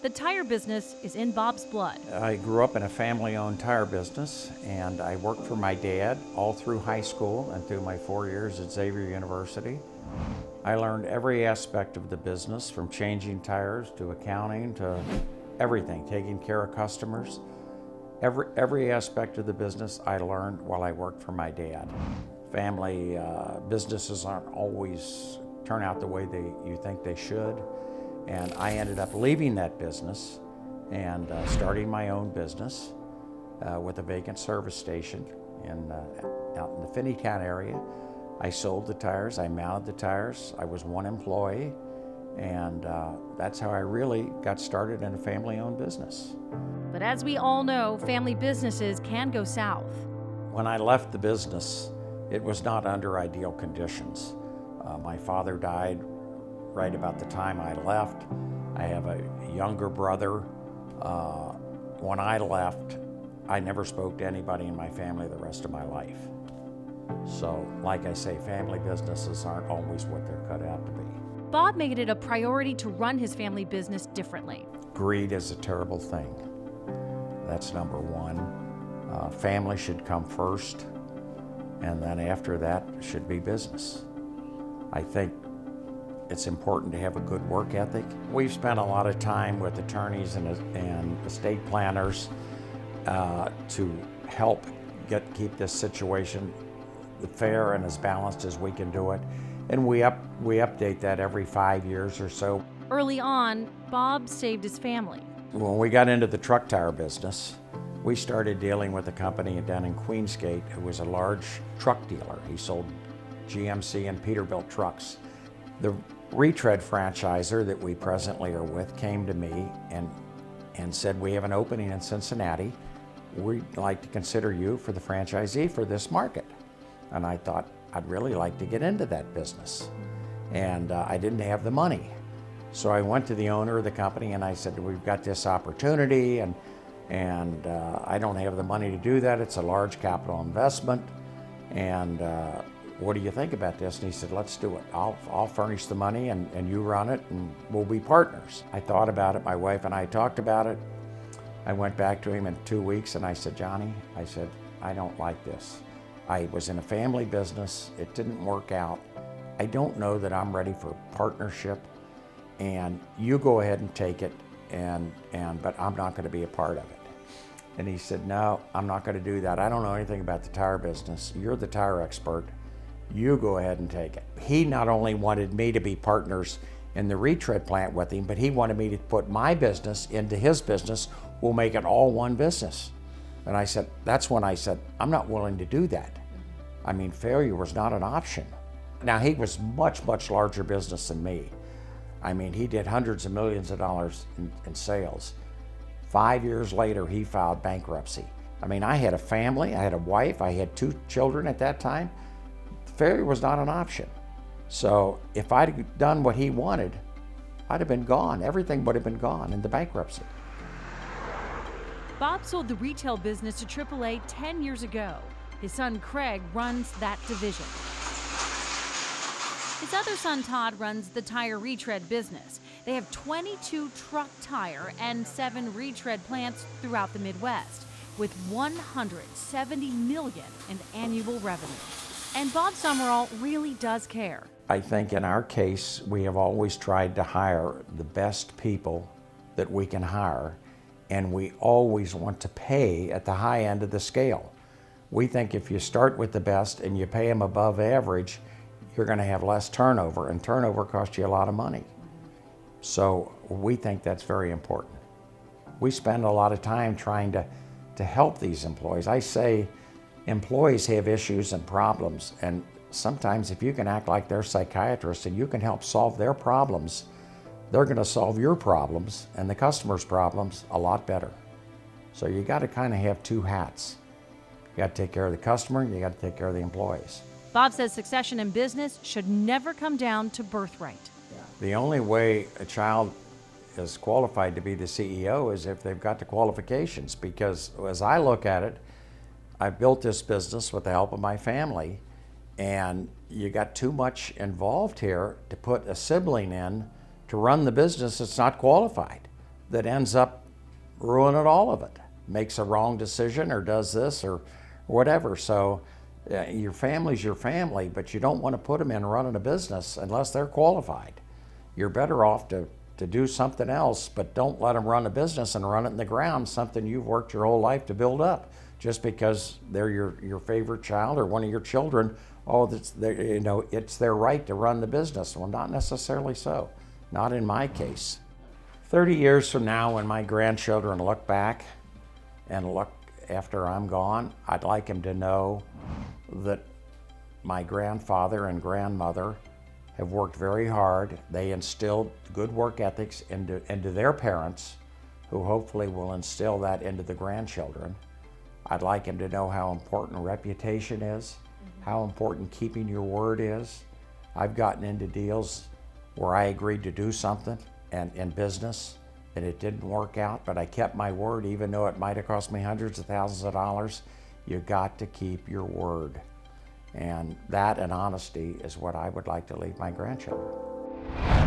The tire business is in Bob's blood. I grew up in a family-owned tire business, and I worked for my dad all through high school and through my 4 years at Xavier University. I learned every aspect of the business, from changing tires to accounting to everything, taking care of customers. Every aspect of the business I learned while I worked for my dad. Family businesses aren't always turn out the way you think they should. And I ended up leaving that business and starting my own business with a vacant service station out in the Finneytown area. I sold the tires, I mounted the tires, I was one employee, and that's how I really got started in a family-owned business. But as we all know, family businesses can go south. When I left the business, it was not under ideal conditions. My father died right about the time I left. I have a younger brother. When I left, I never spoke to anybody in my family the rest of my life. So, like I say, family businesses aren't always what they're cut out to be. Bob made it a priority to run his family business differently. Greed is a terrible thing. That's number one. Family should come first, and then after that should be business. I think it's important to have a good work ethic. We've spent a lot of time with attorneys and estate planners to help keep this situation fair and as balanced as we can do it. And we update that every 5 years or so. Early on, Bob saved his family. When we got into the truck tire business, we started dealing with a company down in Queensgate who was a large truck dealer. He sold GMC and Peterbilt trucks. The retread franchisor that we presently are with came to me and said, we have an opening in Cincinnati. We'd like to consider you for the franchisee for this market. And I thought, I'd really like to get into that business. And I didn't have the money. So I went to the owner of the company and I said, we've got this opportunity and I don't have the money to do that. It's a large capital investment. And what do you think about this? And he said, let's do it. I'll furnish the money and you run it and we'll be partners. I thought about it. My wife and I talked about it. I went back to him in 2 weeks and I said, Johnny, I said, I don't like this. I was in a family business. It didn't work out. I don't know that I'm ready for partnership, and you go ahead and take it, but I'm not going to be a part of it. And he said, no, I'm not going to do that. I don't know anything about the tire business. You're the tire expert. You go ahead and take it. He not only wanted me to be partners in the retread plant with him, but he wanted me to put my business into his business. We'll make it all one business. And I said, that's when I said, I'm not willing to do that. I mean, failure was not an option. Now, he was much, much larger business than me. I mean, he did hundreds of millions of dollars in sales. 5 years later, he filed bankruptcy. I mean, I had a family, I had a wife, I had 2 children at that time. Failure was not an option. So if I'd done what he wanted, I'd have been gone. Everything would have been gone in the bankruptcy. Bob sold the retail business to AAA 10 years ago. His son Craig runs that division. His other son Todd runs the tire retread business. They have 22 truck tire and 7 retread plants throughout the Midwest, with $170 million in annual revenue. And Bob Sumerel really does care. I think in our case, we have always tried to hire the best people that we can hire, and we always want to pay at the high end of the scale. We think if you start with the best and you pay them above average, you're going to have less turnover, and turnover costs you a lot of money. So we think that's very important. We spend a lot of time trying to help these employees. I say employees have issues and problems, and sometimes if you can act like they're psychiatrists and you can help solve their problems, they're going to solve your problems and the customer's problems a lot better. So you got to kind of have 2 hats. You got to take care of the customer, and you got to take care of the employees. Bob says succession in business should never come down to birthright. The only way a child is qualified to be the CEO is if they've got the qualifications, because as I look at it, I built this business with the help of my family, and you got too much involved here to put a sibling in to run the business that's not qualified. that ends up ruining all of it. Makes a wrong decision or does this or whatever. So your family's your family, but you don't want to put them in running a business unless they're qualified. You're better off to do something else, but don't let them run a business and run it in the ground, something you've worked your whole life to build up. Just because they're your favorite child or one of your children, it's their right to run the business. Well, not necessarily so. Not in my case. 30 years from now, when my grandchildren look back and look after I'm gone, I'd like them to know that my grandfather and grandmother have worked very hard. They instilled good work ethics into their parents, who hopefully will instill that into the grandchildren. I'd like them to know how important reputation is, how important keeping your word is. I've gotten into deals where I agreed to do something and in business and it didn't work out, but I kept my word even though it might have cost me hundreds of thousands of dollars. You got to keep your word. And that and honesty is what I would like to leave my grandchildren.